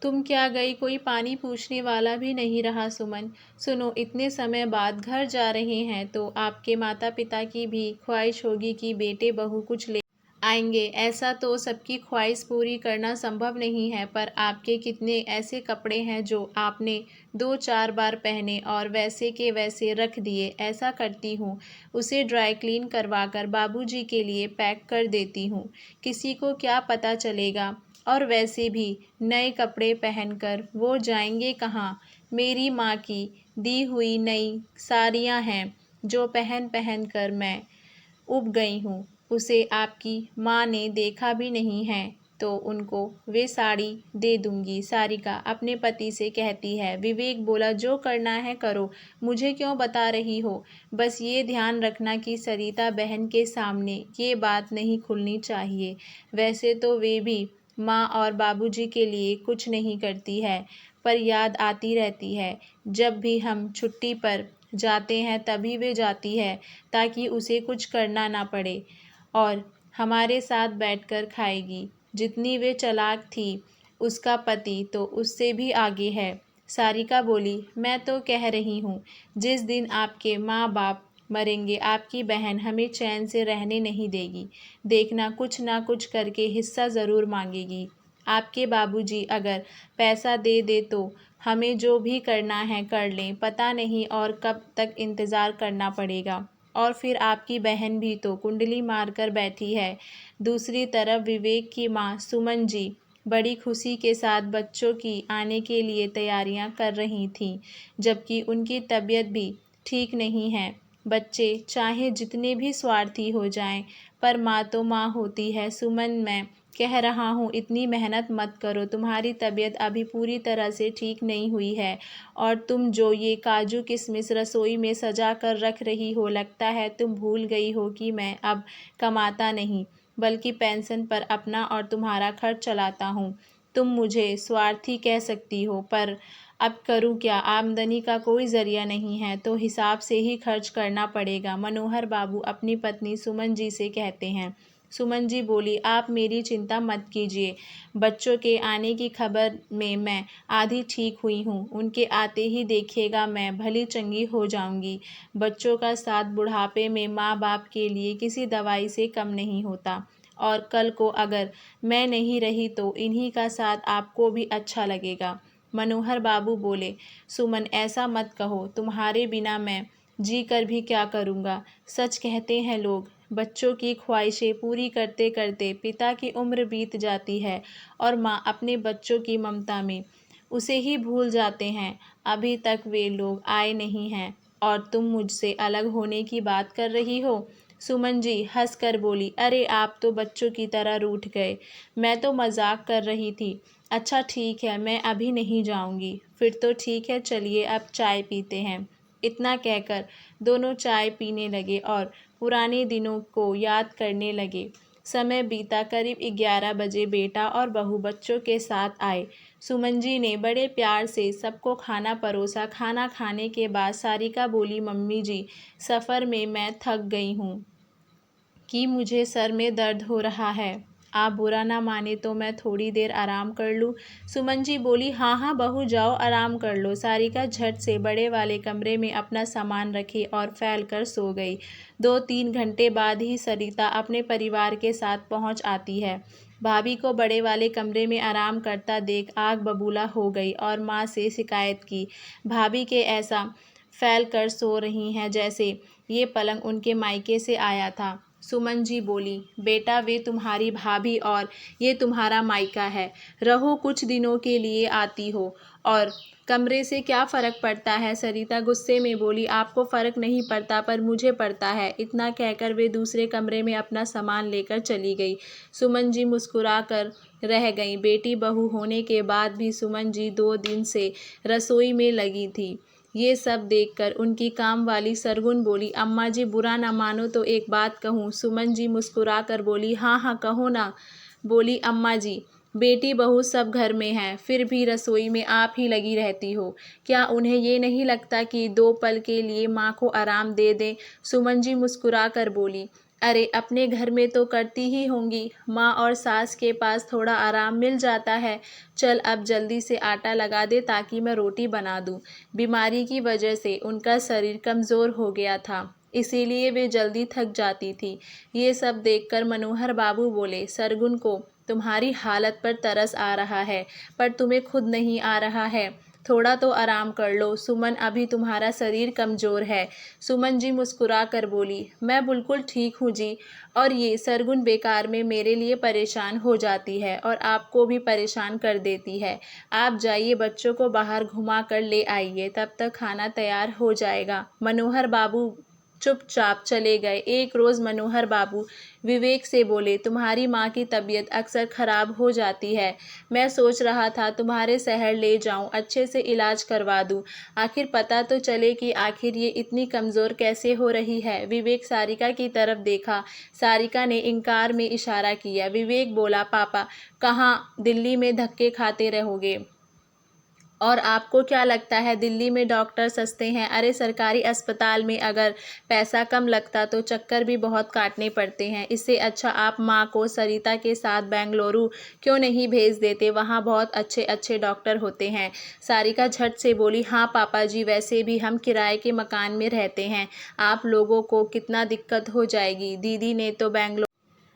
तुम क्या गई, कोई पानी पूछने वाला भी नहीं रहा। सुमन, सुनो, इतने समय बाद घर जा रहे हैं तो आपके माता पिता की भी ख्वाहिश होगी कि बेटे बहू कुछ ले आएंगे। ऐसा तो सबकी ख्वाहिश पूरी करना संभव नहीं है, पर आपके कितने ऐसे कपड़े हैं जो आपने 2-4 बार पहने और वैसे के वैसे रख दिए। ऐसा करती हूँ, उसे ड्राई क्लीन करवाकर बाबूजी के लिए पैक कर देती हूँ, किसी को क्या पता चलेगा। और वैसे भी नए कपड़े पहनकर वो जाएंगे कहाँ। मेरी माँ की दी हुई नई साड़ियाँ हैं जो पहन पहन कर मैं ऊब गई हूँ। उसे आपकी माँ ने देखा भी नहीं है तो उनको वे साड़ी दे दूंगी। सारिका अपने पति से कहती है। विवेक बोला, जो करना है करो, मुझे क्यों बता रही हो। बस ये ध्यान रखना कि सरिता बहन के सामने ये बात नहीं खुलनी चाहिए। वैसे तो वे भी माँ और बाबूजी के लिए कुछ नहीं करती है, पर याद आती रहती है। जब भी हम छुट्टी पर जाते हैं तभी वे जाती है, ताकि उसे कुछ करना ना पड़े और हमारे साथ बैठकर खाएगी। जितनी वे चालाक थी, उसका पति तो उससे भी आगे है। सारिका बोली, मैं तो कह रही हूँ, जिस दिन आपके माँ बाप मरेंगे आपकी बहन हमें चैन से रहने नहीं देगी। देखना, कुछ ना कुछ करके हिस्सा ज़रूर मांगेगी। आपके बाबूजी अगर पैसा दे दे तो हमें जो भी करना है कर लें, पता नहीं और कब तक इंतज़ार करना पड़ेगा। और फिर आपकी बहन भी तो कुंडली मारकर बैठी है। दूसरी तरफ विवेक की माँ सुमन जी बड़ी खुशी के साथ बच्चों की आने के लिए तैयारियां कर रही थीं, जबकि उनकी तबीयत भी ठीक नहीं है। बच्चे चाहे जितने भी स्वार्थी हो जाएं, पर माँ तो माँ होती है। सुमन, मैं कह रहा हूँ, इतनी मेहनत मत करो, तुम्हारी तबीयत अभी पूरी तरह से ठीक नहीं हुई है। और तुम जो ये काजू किशमिश रसोई में सजा कर रख रही हो, लगता है तुम भूल गई हो कि मैं अब कमाता नहीं, बल्कि पेंशन पर अपना और तुम्हारा खर्च चलाता हूँ। तुम मुझे स्वार्थी कह सकती हो, पर अब करूँ क्या। आमदनी का कोई ज़रिया नहीं है तो हिसाब से ही खर्च करना पड़ेगा। मनोहर बाबू अपनी पत्नी सुमन जी से कहते हैं। सुमन जी बोली, आप मेरी चिंता मत कीजिए। बच्चों के आने की खबर में मैं आधी ठीक हुई हूँ। उनके आते ही देखिएगा मैं भली चंगी हो जाऊंगी। बच्चों का साथ बुढ़ापे में माँ बाप के लिए किसी दवाई से कम नहीं होता। और कल को अगर मैं नहीं रही तो इन्हीं का साथ आपको भी अच्छा लगेगा। मनोहर बाबू बोले, सुमन ऐसा मत कहो, तुम्हारे बिना मैं जी कर भी क्या करूँगा। सच कहते हैं लोग, बच्चों की ख्वाहिशें पूरी करते करते पिता की उम्र बीत जाती है और माँ अपने बच्चों की ममता में उसे ही भूल जाते हैं। अभी तक वे लोग आए नहीं हैं और तुम मुझसे अलग होने की बात कर रही हो। सुमन जी हंस कर बोली, अरे आप तो बच्चों की तरह रूठ गए, मैं तो मजाक कर रही थी। अच्छा ठीक है, मैं अभी नहीं जाऊंगी। फिर तो ठीक है, चलिए अब चाय पीते हैं। इतना कहकर दोनों चाय पीने लगे और पुराने दिनों को याद करने लगे। समय बीता, करीब 11 बजे बेटा और बहू बच्चों के साथ आए। सुमन जी ने बड़े प्यार से सबको खाना परोसा। खाना खाने के बाद सारिका बोली, मम्मी जी, सफ़र में मैं थक गई हूँ कि मुझे सर में दर्द हो रहा है। आप बुरा ना माने तो मैं थोड़ी देर आराम कर लूँ। सुमन जी बोली, हाँ हाँ बहू, जाओ आराम कर लो। सारिका झट से बड़े वाले कमरे में अपना सामान रखे और फैल कर सो गई। 2-3 घंटे बाद ही सरिता अपने परिवार के साथ पहुँच आती है। भाभी को बड़े वाले कमरे में आराम करता देख आग बबूला हो गई और माँ से शिकायत की। भाभी के ऐसा फैल कर सो रही हैं जैसे ये पलंग उनके मायके से आया था। सुमन जी बोली, बेटा वे तुम्हारी भाभी और ये तुम्हारा मायका है। रहो, कुछ दिनों के लिए आती हो और कमरे से क्या फ़र्क पड़ता है। सरिता गुस्से में बोली, आपको फ़र्क नहीं पड़ता पर मुझे पड़ता है। इतना कहकर वे दूसरे कमरे में अपना सामान लेकर चली गई। सुमन जी मुस्कुरा कर रह गईं। बेटी बहू होने के बाद भी सुमन जी 2 दिन से रसोई में लगी थी। ये सब देखकर उनकी काम वाली सरगुन बोली, अम्मा जी बुरा ना मानो तो एक बात कहूँ। सुमन जी मुस्कुरा कर बोली, हाँ हाँ कहो ना। बोली, अम्मा जी, बेटी बहू सब घर में हैं, फिर भी रसोई में आप ही लगी रहती हो। क्या उन्हें ये नहीं लगता कि 2 पल के लिए माँ को आराम दे दें। सुमन जी मुस्कुरा कर बोली, अरे अपने घर में तो करती ही होंगी, माँ और सास के पास थोड़ा आराम मिल जाता है। चल अब जल्दी से आटा लगा दे ताकि मैं रोटी बना दूँ। बीमारी की वजह से उनका शरीर कमज़ोर हो गया था, इसीलिए वे जल्दी थक जाती थी। ये सब देखकर मनोहर बाबू बोले, सरगुन को तुम्हारी हालत पर तरस आ रहा है, पर तुम्हें खुद नहीं आ रहा है। थोड़ा तो आराम कर लो सुमन, अभी तुम्हारा शरीर कमज़ोर है। सुमन जी मुस्कुरा कर बोली, मैं बिल्कुल ठीक हूँ जी। और ये सरगुन बेकार में मेरे लिए परेशान हो जाती है और आपको भी परेशान कर देती है। आप जाइए बच्चों को बाहर घुमा कर ले आइए, तब तक खाना तैयार हो जाएगा। मनोहर बाबू चुपचाप चले गए। एक रोज़ मनोहर बाबू विवेक से बोले, तुम्हारी माँ की तबीयत अक्सर ख़राब हो जाती है। मैं सोच रहा था तुम्हारे शहर ले जाऊं, अच्छे से इलाज करवा दूं। आखिर पता तो चले कि आखिर ये इतनी कमज़ोर कैसे हो रही है। विवेक सारिका की तरफ देखा। सारिका ने इनकार में इशारा किया। विवेक बोला, पापा कहाँ दिल्ली में धक्के खाते रहोगे? और आपको क्या लगता है दिल्ली में डॉक्टर सस्ते हैं? अरे सरकारी अस्पताल में अगर पैसा कम लगता तो चक्कर भी बहुत काटने पड़ते हैं। इससे अच्छा आप माँ को सरिता के साथ बेंगलुरु क्यों नहीं भेज देते? वहाँ बहुत अच्छे अच्छे डॉक्टर होते हैं। सारिका झट से बोली, हाँ पापा जी, वैसे भी हम किराए के मकान में रहते हैं, आप लोगों को कितना दिक्कत हो जाएगी। दीदी ने तो बेंगलुरु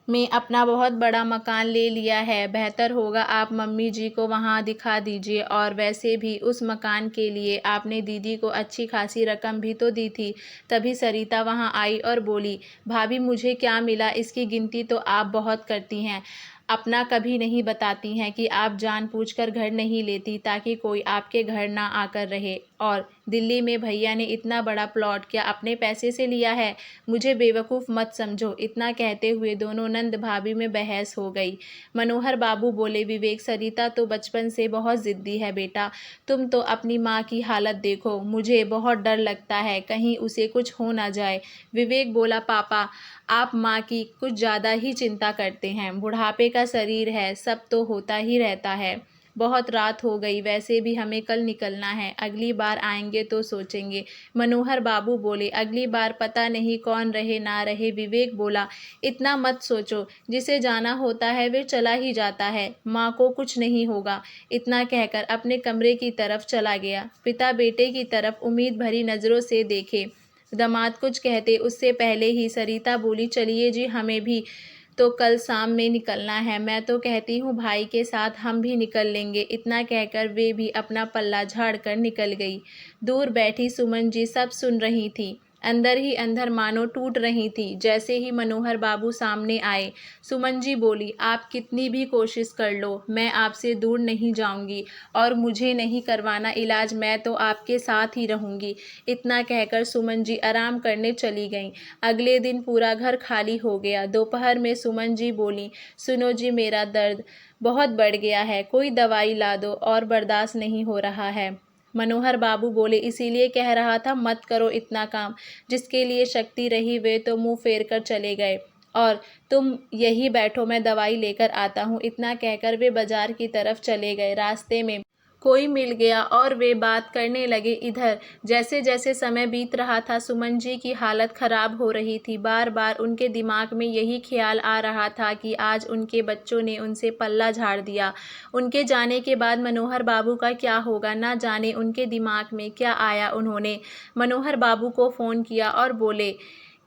में अपना बहुत बड़ा मकान ले लिया है, बेहतर होगा आप मम्मी जी को वहाँ दिखा दीजिए। और वैसे भी उस मकान के लिए आपने दीदी को अच्छी खासी रकम भी तो दी थी। तभी सरिता वहाँ आई और बोली, भाभी मुझे क्या मिला इसकी गिनती तो आप बहुत करती हैं, अपना कभी नहीं बताती हैं कि आप जानबूझकर घर नहीं लेती ताकि कोई आपके घर ना आकर रहे। और दिल्ली में भैया ने इतना बड़ा प्लॉट क्या अपने पैसे से लिया है? मुझे बेवकूफ़ मत समझो। इतना कहते हुए दोनों नंद भाभी में बहस हो गई। मनोहर बाबू बोले, विवेक सरिता तो बचपन से बहुत ज़िद्दी है बेटा, तुम तो अपनी माँ की हालत देखो, मुझे बहुत डर लगता है कहीं उसे कुछ हो ना जाए। विवेक बोला, पापा आप माँ की कुछ ज़्यादा ही चिंता करते हैं, बुढ़ापे का शरीर है, सब तो होता ही रहता है। बहुत रात हो गई, वैसे भी हमें कल निकलना है, अगली बार आएंगे तो सोचेंगे। मनोहर बाबू बोले, अगली बार पता नहीं कौन रहे ना रहे। विवेक बोला, इतना मत सोचो, जिसे जाना होता है वे चला ही जाता है, माँ को कुछ नहीं होगा। इतना कहकर अपने कमरे की तरफ चला गया। पिता बेटे की तरफ उम्मीद भरी नज़रों से देखे। दामाद कुछ कहते उससे पहले ही सरिता बोली, चलिए जी, हमें भी तो कल शाम में निकलना है, मैं तो कहती हूँ भाई के साथ हम भी निकल लेंगे। इतना कहकर वे भी अपना पल्ला झाड़ कर निकल गई। दूर बैठी सुमन जी सब सुन रही थी, अंदर ही अंदर मानो टूट रही थी। जैसे ही मनोहर बाबू सामने आए, सुमन जी बोली, आप कितनी भी कोशिश कर लो, मैं आपसे दूर नहीं जाऊंगी और मुझे नहीं करवाना इलाज, मैं तो आपके साथ ही रहूंगी। इतना कहकर सुमन जी आराम करने चली गईं। अगले दिन पूरा घर खाली हो गया। दोपहर में सुमन जी बोली, सुनो जी, मेरा दर्द बहुत बढ़ गया है, कोई दवाई ला दो और बर्दाश्त नहीं हो रहा है। मनोहर बाबू बोले, इसीलिए कह रहा था मत करो इतना काम। जिसके लिए शक्ति रही वे तो मुंह फेर कर चले गए और तुम यही बैठो, मैं दवाई लेकर आता हूँ। इतना कहकर वे बाजार की तरफ चले गए। रास्ते में कोई मिल गया और वे बात करने लगे। इधर जैसे जैसे समय बीत रहा था, सुमन जी की हालत खराब हो रही थी। बार बार उनके दिमाग में यही ख्याल आ रहा था कि आज उनके बच्चों ने उनसे पल्ला झाड़ दिया। उनके जाने के बाद मनोहर बाबू का क्या होगा, ना जाने उनके दिमाग में क्या आया। उन्होंने मनोहर बाबू को फ़ोन किया और बोले,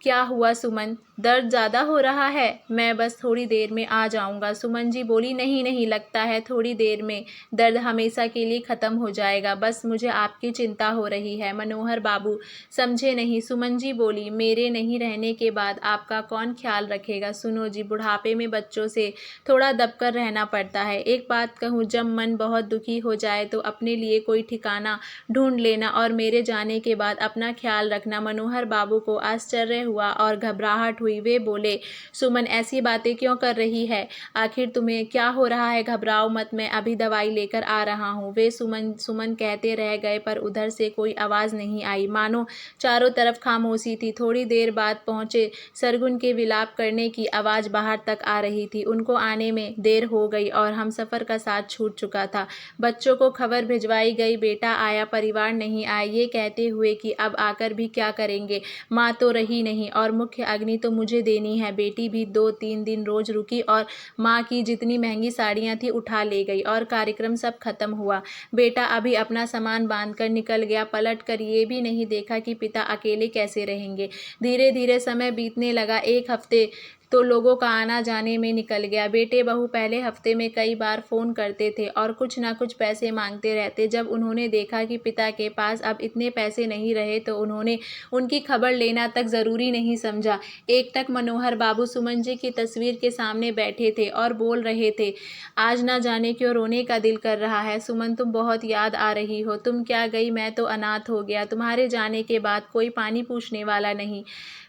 क्या हुआ सुमन, दर्द ज़्यादा हो रहा है? मैं बस थोड़ी देर में आ जाऊंगा। सुमन जी बोली, नहीं नहीं, लगता है थोड़ी देर में दर्द हमेशा के लिए ख़त्म हो जाएगा, बस मुझे आपकी चिंता हो रही है। मनोहर बाबू समझे नहीं। सुमन जी बोली, मेरे नहीं रहने के बाद आपका कौन ख्याल रखेगा? सुनो जी, बुढ़ापे में बच्चों से थोड़ा दबकर रहना पड़ता है। एक बात कहूँ, जब मन बहुत दुखी हो जाए तो अपने लिए कोई ठिकाना ढूंढ लेना और मेरे जाने के बाद अपना ख्याल रखना। मनोहर बाबू को आश्चर्य हुआ और घबराहट हुई। वे बोले, सुमन ऐसी बातें क्यों कर रही है? आखिर तुम्हें क्या हो रहा है? घबराओ मत, मैं अभी दवाई लेकर आ रहा हूँ। वे सुमन सुमन कहते रह गए, पर उधर से कोई आवाज़ नहीं आई, मानो चारों तरफ खामोशी थी। थोड़ी देर बाद पहुँचे। सरगुन के विलाप करने की आवाज़ बाहर तक आ रही थी। उनको आने में देर हो गई और हमसफ़र का साथ छूट चुका था। बच्चों को खबर भिजवाई गई, बेटा आया, परिवार नहीं आया, ये कहते हुए कि अब आकर भी क्या करेंगे, माँ तो रही नहीं। नहीं और मुख्य अग्नि तो मुझे देनी है। बेटी भी 2-3 दिन रोज रुकी और माँ की जितनी महंगी साड़ियाँ थी उठा ले गई और कार्यक्रम सब खत्म हुआ। बेटा अभी अपना सामान बांधकर निकल गया, पलट कर ये भी नहीं देखा कि पिता अकेले कैसे रहेंगे। धीरे धीरे समय बीतने लगा। 1 हफ्ते तो लोगों का आना जाने में निकल गया। बेटे बहू पहले हफ्ते में कई बार फ़ोन करते थे और कुछ ना कुछ पैसे मांगते रहते। जब उन्होंने देखा कि पिता के पास अब इतने पैसे नहीं रहे तो उन्होंने उनकी खबर लेना तक ज़रूरी नहीं समझा। एकटक मनोहर बाबू सुमन जी की तस्वीर के सामने बैठे थे और बोल रहे थे, आज ना जाने क्यों रोने का दिल कर रहा है। सुमन, तुम बहुत याद आ रही हो। तुम क्या गई, मैं तो अनाथ हो गया। तुम्हारे जाने के बाद कोई पानी पूछने वाला नहीं।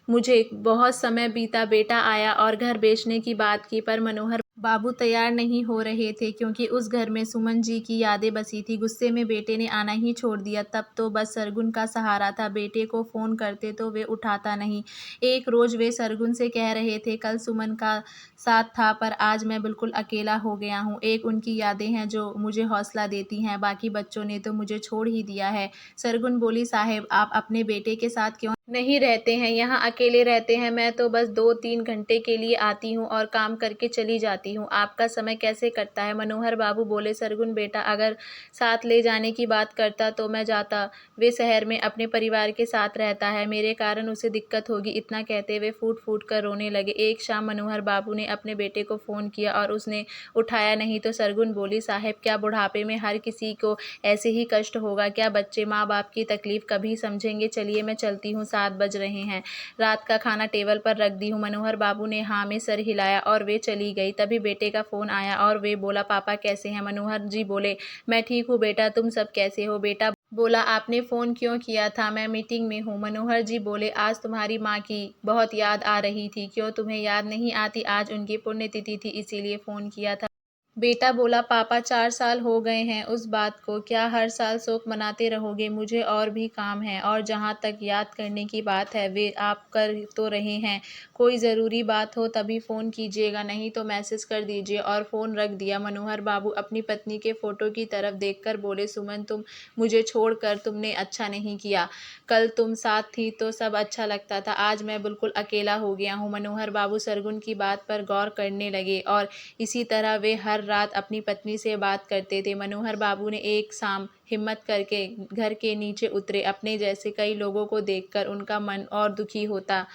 मुझे बहुत समय बीता, बेटा आया और घर बेचने की बात की, पर मनोहर बाबू तैयार नहीं हो रहे थे क्योंकि उस घर में सुमन जी की यादें बसी थी। गुस्से में बेटे ने आना ही छोड़ दिया। तब तो बस सरगुन का सहारा था। बेटे को फ़ोन करते तो वे उठाता नहीं। एक रोज़ वे सरगुन से कह रहे थे, कल सुमन का साथ था पर आज मैं बिल्कुल अकेला हो गया हूँ। एक उनकी यादें हैं जो मुझे हौसला देती हैं, बाकी बच्चों ने तो मुझे छोड़ ही दिया है। सरगुन बोली, साहेब आप अपने बेटे के साथ क्यों नहीं रहते हैं? यहाँ अकेले रहते हैं। मैं तो बस 2-3 घंटे के लिए आती हूँ और काम करके चली जाती हूँ। आपका समय कैसे कटता है? मनोहर बाबू बोले, सरगुन बेटा अगर साथ ले जाने की बात करता तो मैं जाता। वे शहर में अपने परिवार के साथ रहता है, मेरे कारण उसे दिक्कत होगी। इतना कहते वे फूट फूट कर रोने लगे। एक शाम मनोहर बाबू ने अपने बेटे को फ़ोन किया और उसने उठाया नहीं तो सरगुन बोली, साहब क्या बुढ़ापे में हर किसी को ऐसे ही कष्ट होगा क्या? बच्चे माँ बाप की तकलीफ़ कभी समझेंगे? चलिए मैं चलती हूँ, 7 बज रहे हैं। रात का खाना टेबल पर रख दी हूँ। मनोहर बाबू ने हाँ में सर हिलाया और वे चली गई। तभी बेटे का फ़ोन आया और वे बोला, पापा कैसे हैं? मनोहर जी बोले, मैं ठीक हूँ बेटा, तुम सब कैसे हो? बेटा बोला, आपने फ़ोन क्यों किया था? मैं मीटिंग में हूँ। मनोहर जी बोले, आज तुम्हारी माँ की बहुत याद आ रही थी। क्यों तुम्हें याद नहीं आती? आज उनकी पुण्यतिथि थी इसीलिए फ़ोन किया था। बेटा बोला, पापा 4 साल हो गए हैं उस बात को, क्या हर साल शोक मनाते रहोगे? मुझे और भी काम है और जहाँ तक याद करने की बात है वे आप कर तो रहे हैं। कोई ज़रूरी बात हो तभी फ़ोन कीजिएगा, नहीं तो मैसेज कर दीजिए। और फ़ोन रख दिया। मनोहर बाबू अपनी पत्नी के फ़ोटो की तरफ देखकर बोले, सुमन तुम मुझे छोड़कर तुमने अच्छा नहीं किया। कल तुम साथ थी तो सब अच्छा लगता था, आज मैं बिल्कुल अकेला हो गया हूँ। मनोहर बाबू सरगुन की बात पर गौर करने लगे और इसी तरह वे हर रात अपनी पत्नी से बात करते थे। मनोहर बाबू ने एक शाम हिम्मत करके घर के नीचे उतरे। अपने जैसे कई लोगों को देखकर उनका मन और दुखी होता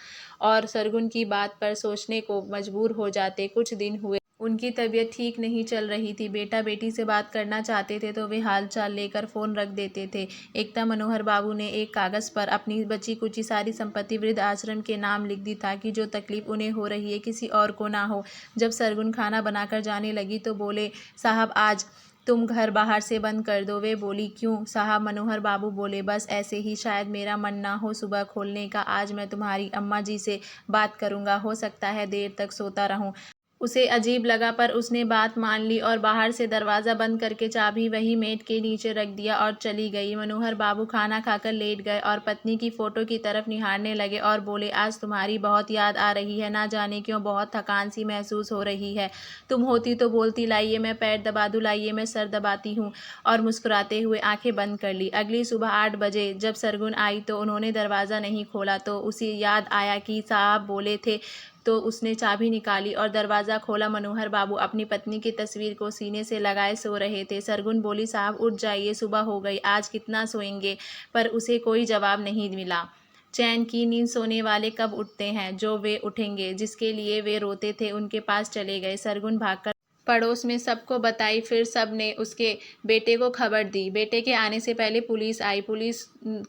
और सरगुन की बात पर सोचने को मजबूर हो जाते। कुछ दिन हुए, उनकी तबीयत ठीक नहीं चल रही थी। बेटा बेटी से बात करना चाहते थे तो वे हालचाल लेकर फ़ोन रख देते थे। एकता मनोहर बाबू ने एक कागज़ पर अपनी बची कुची सारी संपत्ति वृद्ध आश्रम के नाम लिख दी ताकि जो तकलीफ़ उन्हें हो रही है किसी और को ना हो। जब सरगुन खाना बनाकर जाने लगी तो बोले, साहब आज तुम घर बाहर से बंद कर दो। वे बोली, क्यों साहब? मनोहर बाबू बोले, बस ऐसे ही, शायद मेरा मन ना हो सुबह खोलने का। आज मैं तुम्हारी अम्मा जी से बात करूँगा, हो सकता है देर तक सोता रहूँ। उसे अजीब लगा पर उसने बात मान ली और बाहर से दरवाज़ा बंद करके चाबी वही मेट के नीचे रख दिया और चली गई। मनोहर बाबू खाना खाकर लेट गए और पत्नी की फ़ोटो की तरफ निहारने लगे और बोले, आज तुम्हारी बहुत याद आ रही है, ना जाने क्यों बहुत थकान सी महसूस हो रही है। तुम होती तो बोलती, लाइए मैं पैर दबा दूँ, लाइए मैं सर दबाती हूँ, और मुस्कुराते हुए आंखें बंद कर ली। अगली सुबह 8 बजे जब सरगुन आई तो उन्होंने दरवाज़ा नहीं खोला तो उसे याद आया कि साहब बोले थे, तो उसने चाबी निकाली और दरवाज़ा खोला। मनोहर बाबू अपनी पत्नी की तस्वीर को सीने से लगाए सो रहे थे। सरगुन बोली, साहब उठ जाइए, सुबह हो गई, आज कितना सोएंगे? पर उसे कोई जवाब नहीं मिला। चैन की नींद सोने वाले कब उठते हैं? जो वे उठेंगे जिसके लिए वे रोते थे उनके पास चले गए। सरगुन भागकर पड़ोस में सबको बताई, फिर सब ने उसके बेटे को खबर दी। बेटे के आने से पहले पुलिस आई। पुलिस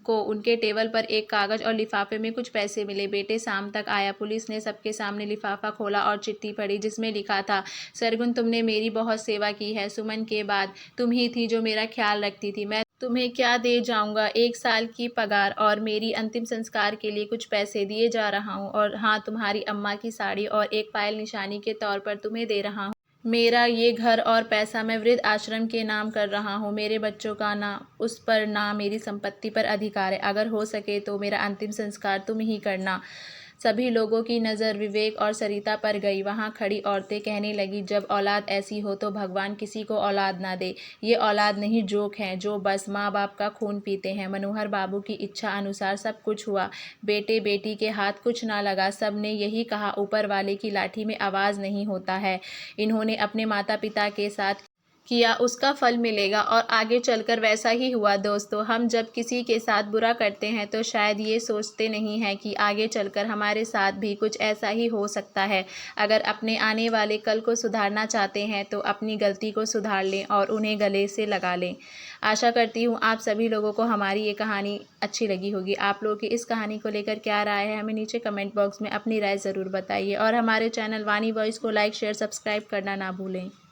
को उनके टेबल पर एक कागज़ और लिफाफे में कुछ पैसे मिले। बेटे शाम तक आया। पुलिस ने सबके सामने लिफाफा खोला और चिट्ठी पढ़ी जिसमें लिखा था, सरगुन तुमने मेरी बहुत सेवा की है। सुमन के बाद तुम ही थी जो मेरा ख्याल रखती थी। मैं तुम्हें क्या दे जाऊंगा? 1 साल की पगार और मेरी अंतिम संस्कार के लिए कुछ पैसे दिए जा रहा हूँ, और हाँ, तुम्हारी अम्मा की साड़ी और एक पायल निशानी के तौर पर तुम्हें दे रहा हूँ। मेरा ये घर और पैसा मैं वृद्ध आश्रम के नाम कर रहा हूँ। मेरे बच्चों का ना उस पर ना मेरी संपत्ति पर अधिकार है। अगर हो सके तो मेरा अंतिम संस्कार तुम ही करना। सभी लोगों की नज़र विवेक और सरिता पर गई। वहाँ खड़ी औरतें कहने लगी, जब औलाद ऐसी हो तो भगवान किसी को औलाद ना दे। ये औलाद नहीं, जोक हैं जो बस माँ बाप का खून पीते हैं। मनोहर बाबू की इच्छा अनुसार सब कुछ हुआ। बेटे बेटी के हाथ कुछ ना लगा। सब ने यही कहा, ऊपर वाले की लाठी में आवाज़ नहीं होता है। इन्होंने अपने माता पिता के साथ किया, उसका फल मिलेगा और आगे चलकर वैसा ही हुआ। दोस्तों, हम जब किसी के साथ बुरा करते हैं तो शायद ये सोचते नहीं हैं कि आगे चलकर हमारे साथ भी कुछ ऐसा ही हो सकता है। अगर अपने आने वाले कल को सुधारना चाहते हैं तो अपनी गलती को सुधार लें और उन्हें गले से लगा लें। आशा करती हूँ आप सभी लोगों को हमारी ये कहानी अच्छी लगी होगी। आप लोगों की इस कहानी को लेकर क्या राय है, हमें नीचे कमेंट बॉक्स में अपनी राय ज़रूर बताइए और हमारे चैनल वानी वॉइस को लाइक शेयर सब्सक्राइब करना ना भूलें।